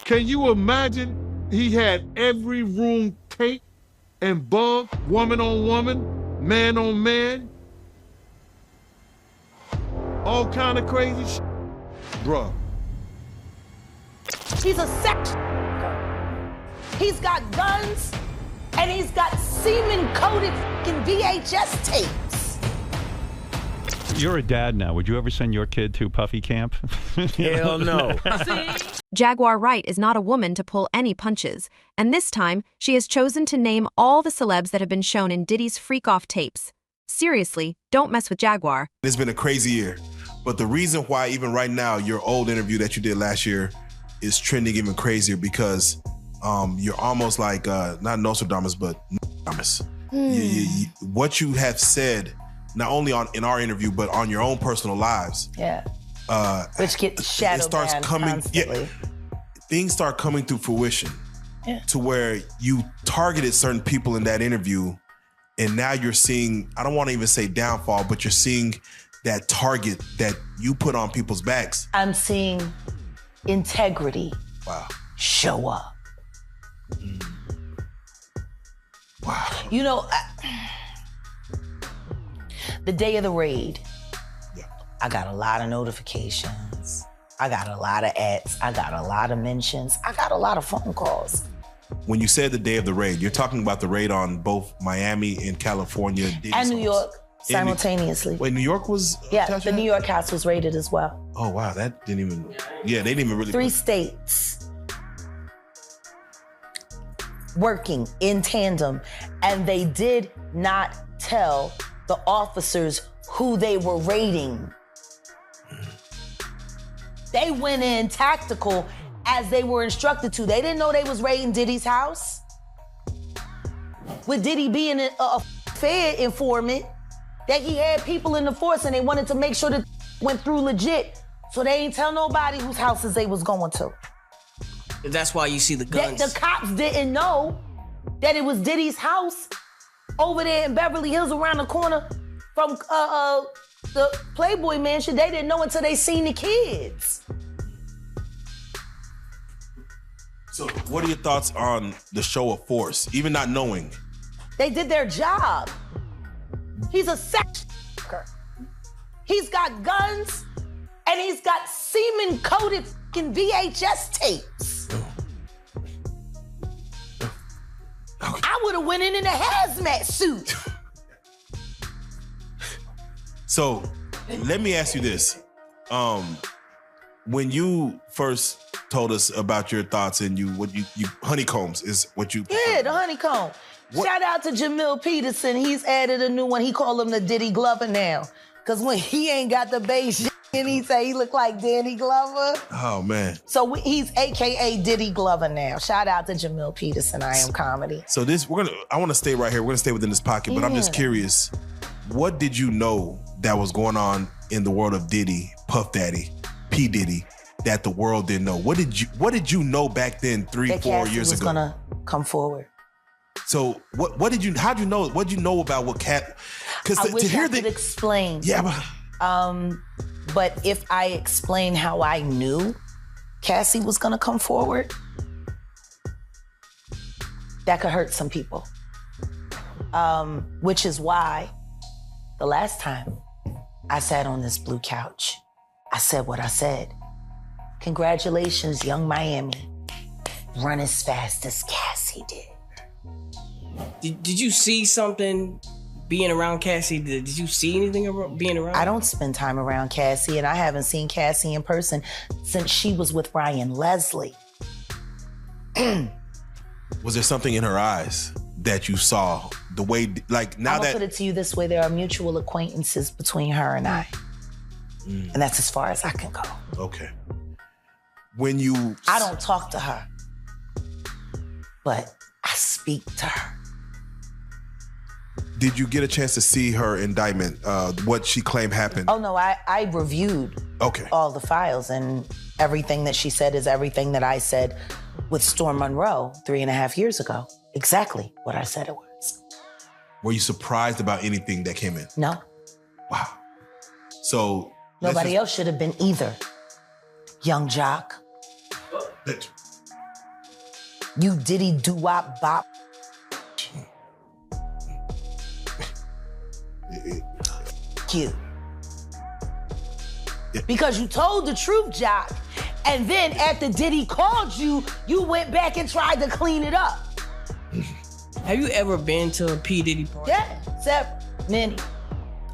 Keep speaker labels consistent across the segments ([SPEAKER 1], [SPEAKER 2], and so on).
[SPEAKER 1] Can you imagine he had every room taped and bugged, woman on woman, man on man? All kind of crazy shit? Bruh.
[SPEAKER 2] He's a sex. He's got guns, and he's got semen-coated fucking VHS tapes.
[SPEAKER 3] You're a dad now. Would you ever send your kid to Puffy camp?
[SPEAKER 4] Hell no.
[SPEAKER 5] Jaguar Wright is not a woman to pull any punches, and this time she has chosen to name all the celebs that have been shown in Diddy's freak-off tapes. Seriously, don't mess with Jaguar.
[SPEAKER 6] It's been a crazy year, but the reason why even right now your old interview that you did last year is trending even crazier because you're almost like, not Nostradamus, but Nostradamus. What you have said, not only in our interview, but on your own personal lives.
[SPEAKER 2] Yeah. Which gets shadowed constantly.
[SPEAKER 6] Yeah, things start coming to fruition to where you targeted certain people in that interview, and now you're seeing, I don't want to even say downfall, but you're seeing that target that you put on people's backs.
[SPEAKER 2] I'm seeing integrity show up.
[SPEAKER 6] Wow.
[SPEAKER 2] You know, the day of the raid, I got a lot of notifications. I got a lot of ads. I got a lot of mentions. I got a lot of phone calls.
[SPEAKER 6] When you said the day of the raid, you're talking about the raid on both Miami and California.
[SPEAKER 2] And New York simultaneously.
[SPEAKER 6] Wait, New York was?
[SPEAKER 2] Yeah, the New York house was raided as well.
[SPEAKER 6] Oh, wow, that didn't even, they didn't even really.
[SPEAKER 2] 3 states working in tandem, and they did not tell the officers who they were raiding. They went in tactical as they were instructed to. They didn't know they was raiding Diddy's house. With Diddy being a Fed informant, that he had people in the force and they wanted to make sure that went through legit. So they ain't tell nobody whose houses they was going to.
[SPEAKER 4] That's why you see the guns.
[SPEAKER 2] The cops didn't know that it was Diddy's house over there in Beverly Hills around the corner from the Playboy Mansion. They didn't know until they seen the kids.
[SPEAKER 6] So what are your thoughts on the show of force, even not knowing?
[SPEAKER 2] They did their job. He's a sex worker. He's got guns, and he's got semen-coated fucking VHS tapes. I would have went in a hazmat suit.
[SPEAKER 6] So let me ask you this. When you first told us about your thoughts and you honeycombs is what you...
[SPEAKER 2] Yeah, the honeycomb. Shout out to Jamil Peterson. He's added a new one. He called him the Diddy Glover now. Because when he ain't got the bass and he say he look like Danny Glover.
[SPEAKER 6] Oh, man.
[SPEAKER 2] So he's AKA Diddy Glover now. Shout out to Jamil Peterson, I Am Comedy.
[SPEAKER 6] So I want to stay right here. We're going to stay within this pocket, but I'm just curious. What did you know that was going on in the world of Diddy, Puff Daddy, P. Diddy, that the world didn't know? What did you know back then, 3-4 years ago?
[SPEAKER 2] Was gonna come forward.
[SPEAKER 6] So how'd you know? What'd you know about what Cat?
[SPEAKER 2] Because I wish I could explain.
[SPEAKER 6] Yeah,
[SPEAKER 2] but if I explain how I knew Cassie was gonna come forward, that could hurt some people. Which is why the last time I sat on this blue couch, I said what I said. Congratulations, young Miami. Run as fast as Cassie did.
[SPEAKER 4] Did you see something being around Cassie? Did you see anything being around?
[SPEAKER 2] I don't spend time around Cassie, and I haven't seen Cassie in person since she was with Ryan Leslie.
[SPEAKER 6] Was there something in her eyes that you saw? The way, like now
[SPEAKER 2] I'm gonna put it to you this way: there are mutual acquaintances between her and I, and that's as far as I can go.
[SPEAKER 6] Okay.
[SPEAKER 2] I don't talk to her, but I speak to her.
[SPEAKER 6] Did you get a chance to see her indictment, what she claimed happened?
[SPEAKER 2] Oh, no, I reviewed all the files, and everything that she said is everything that I said with Storm Monroe 3.5 years ago. Exactly what I said it was.
[SPEAKER 6] Were you surprised about anything that came in?
[SPEAKER 2] No.
[SPEAKER 6] Wow. So...
[SPEAKER 2] Nobody else should have been either. Young Jock. You Diddy doo-wop bop. You. Because you told the truth, Jock. And then after Diddy called you, you went back and tried to clean it up.
[SPEAKER 4] Have you ever been to a P. Diddy party?
[SPEAKER 2] Yeah, several, many,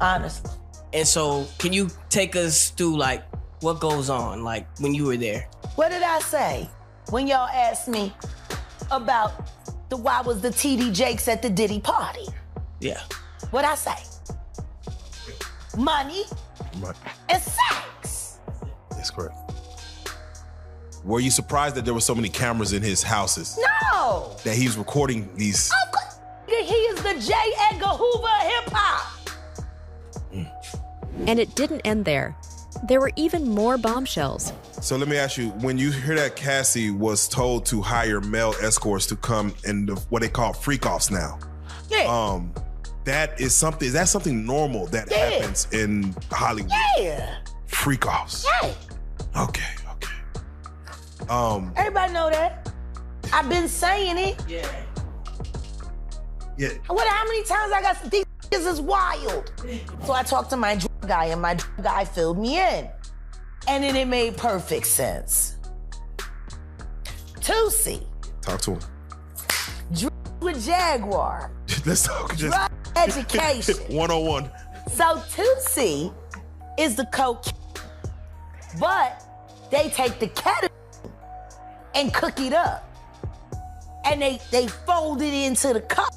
[SPEAKER 2] honestly.
[SPEAKER 4] And so, can you take us through, like, what goes on, like, when you were there?
[SPEAKER 2] What did I say when y'all asked me about why was the TD Jakes at the Diddy party?
[SPEAKER 4] Yeah.
[SPEAKER 2] What'd I say? Money and sex.
[SPEAKER 6] That's correct. Were you surprised that there were so many cameras in his houses?
[SPEAKER 2] No.
[SPEAKER 6] That he was recording these?
[SPEAKER 2] Of course. He is the J. Edgar Hoover of hip-hop.
[SPEAKER 5] And it didn't end there. There were even more bombshells.
[SPEAKER 6] So let me ask you, when you hear that Cassie was told to hire male escorts to come in what they call freak-offs now.
[SPEAKER 2] Yeah.
[SPEAKER 6] Is that something normal that happens in Hollywood?
[SPEAKER 2] Yeah.
[SPEAKER 6] Freak-offs.
[SPEAKER 2] Yeah.
[SPEAKER 6] Okay.
[SPEAKER 2] Everybody know that. I've been saying it.
[SPEAKER 4] Yeah.
[SPEAKER 6] Yeah.
[SPEAKER 2] How many times I got these is wild. So I talked to my drug guy, and my drug guy filled me in. And then it made perfect sense. Tusi.
[SPEAKER 6] Talk to him.
[SPEAKER 2] Drug with Jaguar.
[SPEAKER 6] Let's talk just
[SPEAKER 2] Drug education.
[SPEAKER 6] 101.
[SPEAKER 2] So Tusi is the coke, but they take the ketamine and cook it up. And they fold it into the cup.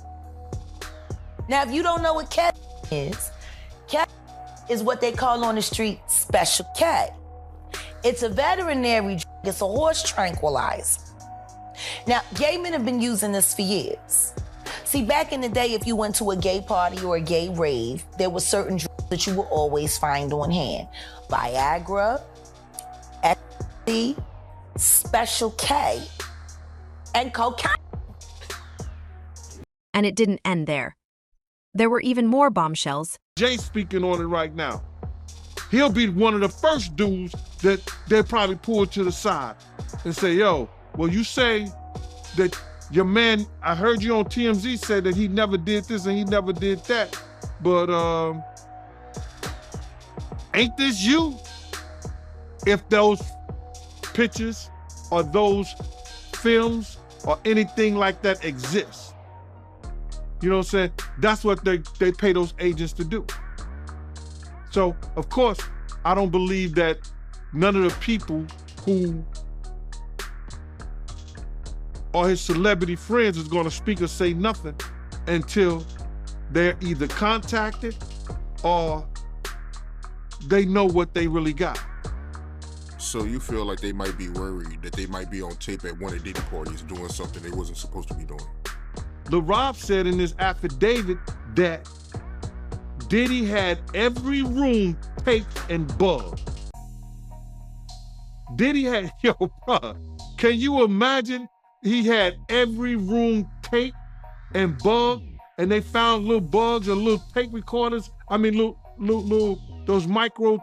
[SPEAKER 2] Now, if you don't know what ketamine is what they call on the street Special K. It's a veterinary drug. It's a horse tranquilizer. Now, gay men have been using this for years. See, back in the day, if you went to a gay party or a gay rave, there were certain drugs that you would always find on hand. Viagra, ecstasy, Special K, and cocaine.
[SPEAKER 5] And it didn't end there. There were even more bombshells.
[SPEAKER 1] Jay's speaking on it right now. He'll be one of the first dudes that they'll probably pull to the side and say, yo, well, you say that your man, I heard you on TMZ say that he never did this and he never did that, but ain't this you? If those pictures or those films or anything like that exists. You know what I'm saying? That's what they pay those agents to do. So, of course, I don't believe that none of the people who are his celebrity friends is gonna speak or say nothing until they're either contacted or they know what they really got.
[SPEAKER 7] So you feel like they might be worried that they might be on tape at one of Diddy parties doing something they wasn't supposed to be doing?
[SPEAKER 1] LaRob said in his affidavit that Diddy had every room taped and bugged. Diddy had, yo, bro, can you imagine? He had every room taped and bugged, and they found little bugs and little tape recorders. I mean, little those micro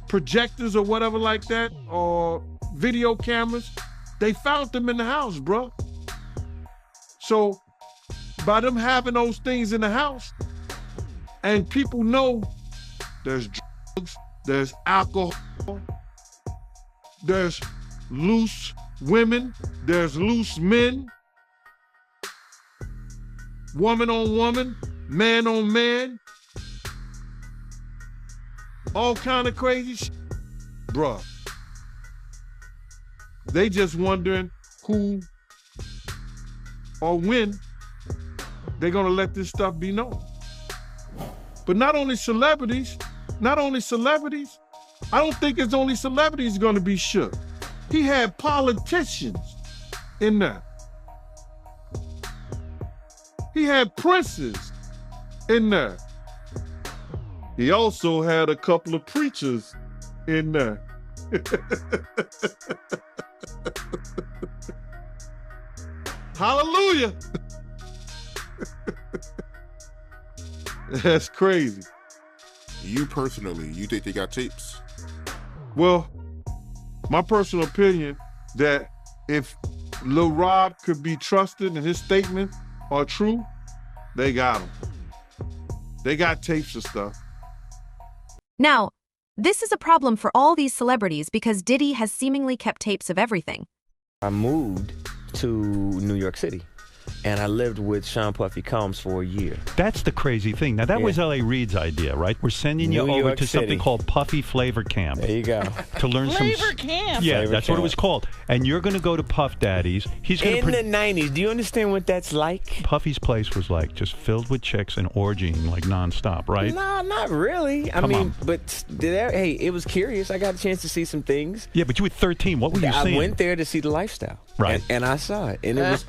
[SPEAKER 1] projectors or whatever like that, or video cameras. They found them in the house, bro. So by them having those things in the house, and people know there's drugs, there's alcohol, there's loose women, there's loose men, woman on woman, man on man, all kind of crazy shit. Bruh, they just wondering who or when they're gonna let this stuff be known. But not only celebrities, I don't think it's only celebrities gonna be shook. He had politicians in there. He had princes in there. He also had a couple of preachers in there. Hallelujah. That's crazy.
[SPEAKER 7] You personally, you think they got tapes?
[SPEAKER 1] Well, my personal opinion that if Lil Rob could be trusted and his statements are true, they got him. They got tapes and stuff.
[SPEAKER 5] Now, this is a problem for all these celebrities because Diddy has seemingly kept tapes of everything.
[SPEAKER 8] I moved to New York City, and I lived with Sean Puffy Combs for a year.
[SPEAKER 3] That's the crazy thing. Now, that was L.A. Reid's idea, right? We're sending you
[SPEAKER 8] New
[SPEAKER 3] over
[SPEAKER 8] York
[SPEAKER 3] to something
[SPEAKER 8] City.
[SPEAKER 3] called Puffy Flavor Camp.
[SPEAKER 8] There you go.
[SPEAKER 3] To learn some...
[SPEAKER 9] Flavor Camp?
[SPEAKER 3] Yeah,
[SPEAKER 8] Flavor
[SPEAKER 3] that's what it
[SPEAKER 8] Camp.
[SPEAKER 3] was called. And you're going to go to Puff Daddy's. He's going
[SPEAKER 8] In the 90s, do you understand what that's like?
[SPEAKER 3] Puffy's place was like just filled with chicks and orgying like nonstop, right?
[SPEAKER 8] No, not really. I
[SPEAKER 3] Come
[SPEAKER 8] mean,
[SPEAKER 3] on.
[SPEAKER 8] but hey, it was curious. I got a chance to see some things.
[SPEAKER 3] Yeah, but you were 13. What were you
[SPEAKER 8] I
[SPEAKER 3] seeing?
[SPEAKER 8] went there to see the lifestyle,
[SPEAKER 3] Right.
[SPEAKER 8] And I saw it, and it was,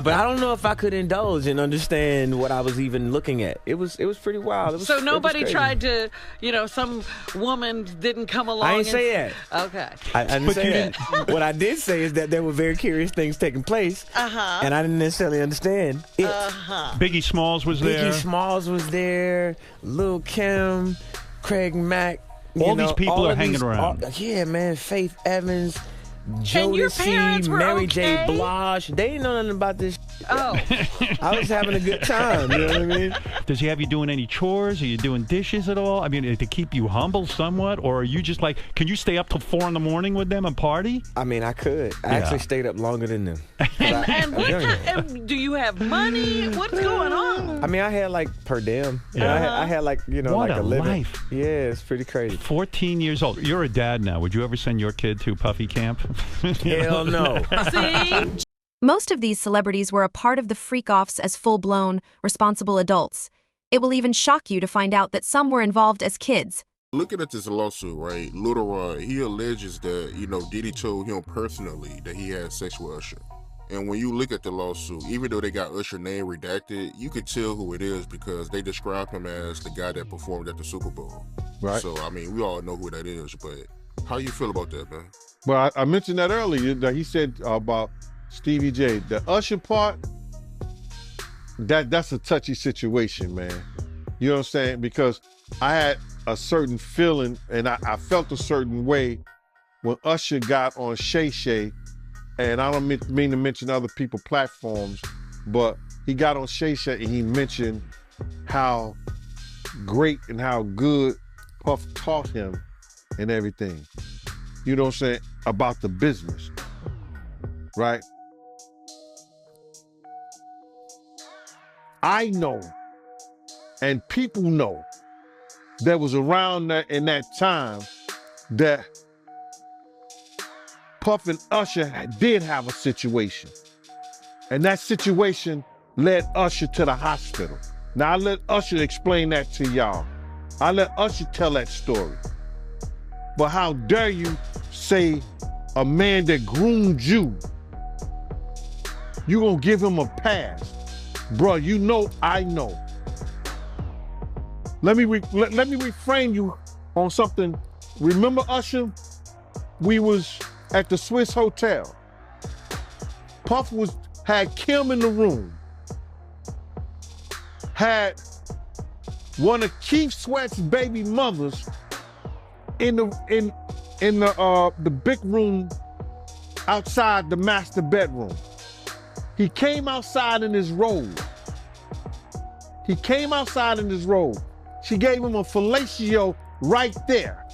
[SPEAKER 8] but I don't know if I could indulge and understand what I was even looking at. It was pretty wild. It was,
[SPEAKER 9] So
[SPEAKER 8] it was
[SPEAKER 9] nobody
[SPEAKER 8] crazy.
[SPEAKER 9] tried to, some woman didn't come along.
[SPEAKER 8] I didn't say
[SPEAKER 9] and,
[SPEAKER 8] that.
[SPEAKER 9] Okay.
[SPEAKER 8] I didn't
[SPEAKER 3] But
[SPEAKER 8] say
[SPEAKER 3] you
[SPEAKER 8] that. What I did say is that there were very curious things taking place, and I didn't necessarily understand it.
[SPEAKER 3] Biggie Smalls was there.
[SPEAKER 8] Biggie Smalls was there, Lil Kim, Craig Mack.
[SPEAKER 3] All these people
[SPEAKER 8] all
[SPEAKER 3] are
[SPEAKER 8] of
[SPEAKER 3] hanging
[SPEAKER 8] these-
[SPEAKER 3] around.
[SPEAKER 8] Yeah, man. Faith Evans,
[SPEAKER 9] And your parents
[SPEAKER 8] Jodeci,
[SPEAKER 9] were
[SPEAKER 8] Mary J.
[SPEAKER 9] okay?
[SPEAKER 8] Blige. They didn't know nothing about this.
[SPEAKER 9] Oh.
[SPEAKER 8] I was having a good time. You know what I mean?
[SPEAKER 3] Does he have you doing any chores? Are you doing dishes at all? I mean, to keep you humble somewhat? Or are you just like, can you stay up till 4 in the morning with them and party?
[SPEAKER 8] I mean, I could. I actually stayed up longer than them.
[SPEAKER 9] And do you have money? What's going on?
[SPEAKER 8] I mean, I had like per diem.
[SPEAKER 3] Yeah.
[SPEAKER 8] I had like,
[SPEAKER 3] What
[SPEAKER 8] like
[SPEAKER 3] a
[SPEAKER 8] a living.
[SPEAKER 3] life.
[SPEAKER 8] Yeah, it's pretty crazy.
[SPEAKER 3] 14 years old. You're a dad now. Would you ever send your kid to Puffy Camp?
[SPEAKER 8] Hell no.
[SPEAKER 9] See?
[SPEAKER 5] Most of these celebrities were a part of the freak-offs as full-blown, responsible adults. It will even shock you to find out that some were involved as kids.
[SPEAKER 7] Looking at this lawsuit, right, Lil Rod, he alleges that, Diddy told him personally that he had sex with Usher. And when you look at the lawsuit, even though they got Usher's name redacted, you could tell who it is because they describe him as the guy that performed at the Super Bowl.
[SPEAKER 1] Right.
[SPEAKER 7] So, I mean, we all know who that is, but how you feel about that, man?
[SPEAKER 1] Well, I mentioned that earlier, that he said about Stevie J. The Usher part, that's a touchy situation, man. You know what I'm saying? Because I had a certain feeling, and I felt a certain way when Usher got on Shay Shay, and I don't mean to mention other people's platforms, but he got on Shay Shay and he mentioned how great and how good Puff taught him and everything. You know what I'm saying? About the business, right? I know, and people know, that was around that in that time that Puff and Usher did have a situation. And that situation led Usher to the hospital. Now I let Usher explain that to y'all. I let Usher tell that story. But how dare you say a man that groomed you, you gonna give him a pass? Bro, you know I know. Let me reframe you on something. Remember Usher? We was at the Swiss Hotel. Puff had Kim in the room. Had one of Keith Sweat's baby mothers in the big room outside the master bedroom. He came outside in his robe. She gave him a fellatio right there.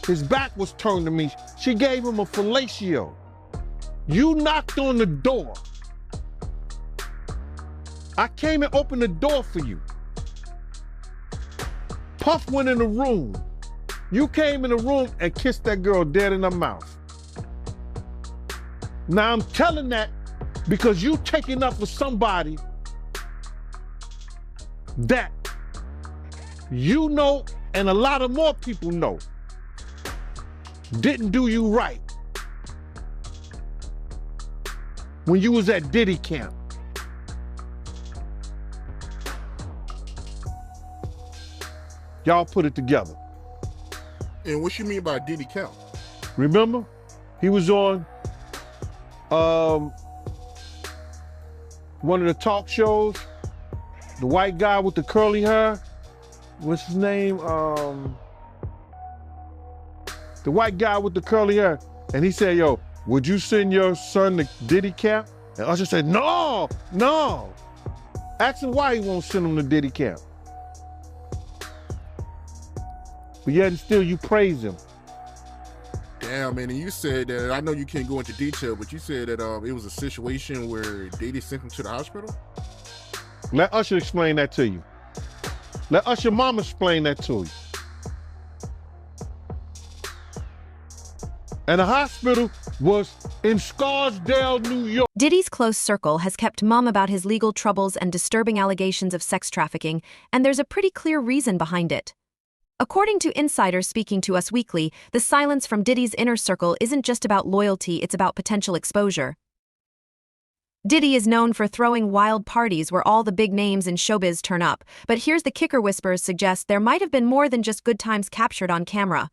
[SPEAKER 1] His back was turned to me. She gave him a fellatio. You knocked on the door. I came and opened the door for you. Puff went in the room. You came in the room and kissed that girl dead in her mouth. Now I'm telling that because you taking up for somebody that you know and a lot of more people know didn't do you right when you was at Diddy camp. Y'all put it together.
[SPEAKER 7] And what you mean by Diddy count?
[SPEAKER 1] Remember? He was on one of the talk shows, the white guy with the curly hair. What's his name? The white guy with the curly hair. And he said, yo, would you send your son to Diddy camp? And Usher said, no, no. Ask him why he won't send him to Diddy camp. But yet and still you praise him.
[SPEAKER 7] Damn, man, and you said that, I know you can't go into detail, but you said that it was a situation where Diddy sent him to the hospital?
[SPEAKER 1] Let Usher explain that to you. Let Usher mama explain that to you. And the hospital was in Scarsdale, New York.
[SPEAKER 5] Diddy's close circle has kept mum about his legal troubles and disturbing allegations of sex trafficking, and there's a pretty clear reason behind it. According to insiders speaking to Us Weekly, the silence from Diddy's inner circle isn't just about loyalty, it's about potential exposure. Diddy is known for throwing wild parties where all the big names in showbiz turn up, but here's the kicker: whispers suggest there might have been more than just good times captured on camera.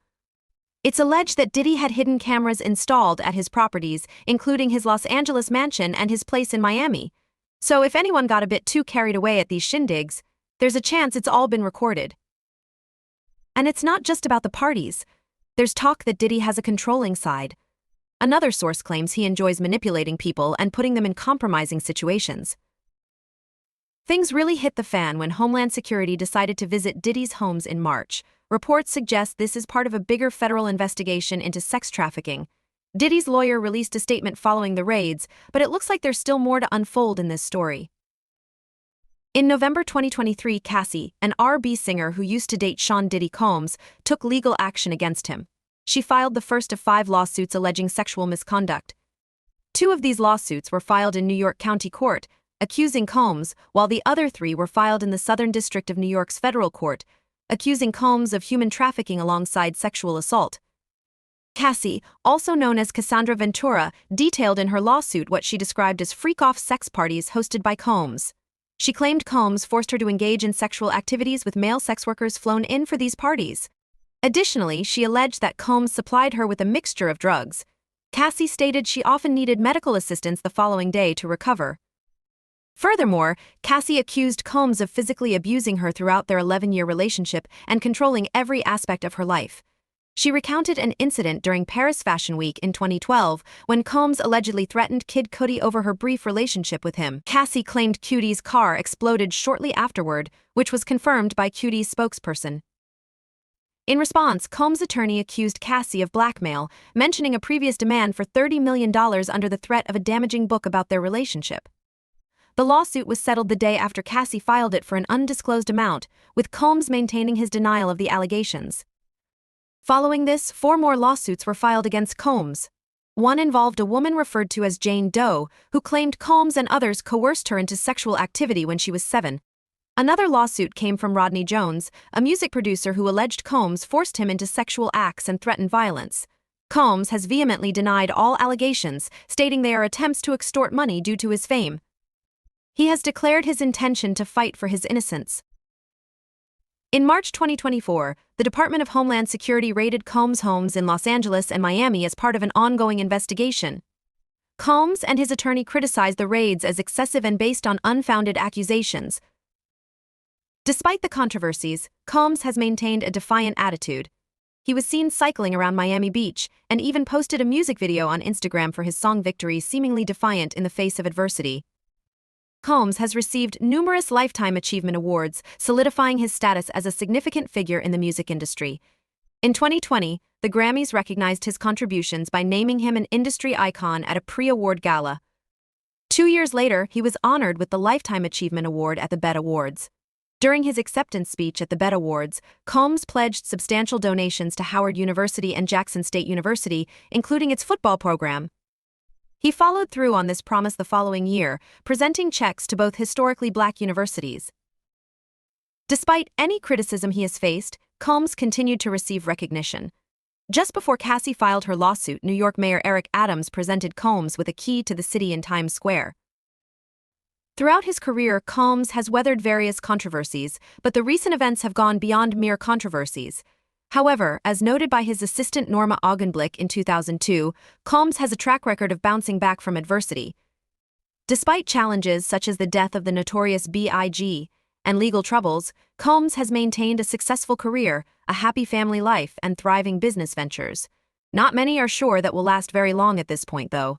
[SPEAKER 5] It's alleged that Diddy had hidden cameras installed at his properties, including his Los Angeles mansion and his place in Miami. So if anyone got a bit too carried away at these shindigs, there's a chance it's all been recorded. And it's not just about the parties. There's talk that Diddy has a controlling side. Another source claims he enjoys manipulating people and putting them in compromising situations. Things really hit the fan when Homeland Security decided to visit Diddy's homes in March. Reports suggest this is part of a bigger federal investigation into sex trafficking. Diddy's lawyer released a statement following the raids, but it looks like there's still more to unfold in this story. In November 2023, Cassie, an R&B singer who used to date Sean Diddy Combs, took legal action against him. She filed the first of 5 lawsuits alleging sexual misconduct. 2 of these lawsuits were filed in New York County Court, accusing Combs, while the other 3 were filed in the Southern District of New York's federal court, accusing Combs of human trafficking alongside sexual assault. Cassie, also known as Cassandra Ventura, detailed in her lawsuit what she described as freak-off sex parties hosted by Combs. She claimed Combs forced her to engage in sexual activities with male sex workers flown in for these parties. Additionally, she alleged that Combs supplied her with a mixture of drugs. Cassie stated she often needed medical assistance the following day to recover. Furthermore, Cassie accused Combs of physically abusing her throughout their 11-year relationship and controlling every aspect of her life. She recounted an incident during Paris Fashion Week in 2012 when Combs allegedly threatened Kid Cudi over her brief relationship with him. Cassie claimed Cudi's car exploded shortly afterward, which was confirmed by Cudi's spokesperson. In response, Combs' attorney accused Cassie of blackmail, mentioning a previous demand for $30 million under the threat of a damaging book about their relationship. The lawsuit was settled the day after Cassie filed it for an undisclosed amount, with Combs maintaining his denial of the allegations. Following this, 4 more lawsuits were filed against Combs. One involved a woman referred to as Jane Doe, who claimed Combs and others coerced her into sexual activity when she was 7. Another lawsuit came from Rodney Jones, a music producer who alleged Combs forced him into sexual acts and threatened violence. Combs has vehemently denied all allegations, stating they are attempts to extort money due to his fame. He has declared his intention to fight for his innocence. In March 2024, the Department of Homeland Security raided Combs' homes in Los Angeles and Miami as part of an ongoing investigation. Combs and his attorney criticized the raids as excessive and based on unfounded accusations. Despite the controversies, Combs has maintained a defiant attitude. He was seen cycling around Miami Beach and even posted a music video on Instagram for his song Victory, seemingly defiant in the face of adversity. Combs has received numerous Lifetime Achievement Awards, solidifying his status as a significant figure in the music industry. In 2020, the Grammys recognized his contributions by naming him an industry icon at a pre-award gala. 2 years later, he was honored with the Lifetime Achievement Award at the BET Awards. During his acceptance speech at the BET Awards, Combs pledged substantial donations to Howard University and Jackson State University, including its football program. He followed through on this promise the following year, presenting checks to both historically black universities. Despite any criticism he has faced, Combs continued to receive recognition. Just before Cassie filed her lawsuit, New York Mayor Eric Adams presented Combs with a key to the city in Times Square. Throughout his career, Combs has weathered various controversies, but the recent events have gone beyond mere controversies. However, as noted by his assistant Norma Augenblick in 2002, Combs has a track record of bouncing back from adversity. Despite challenges such as the death of the notorious B.I.G. and legal troubles, Combs has maintained a successful career, a happy family life, and thriving business ventures. Not many are sure that will last very long at this point, though.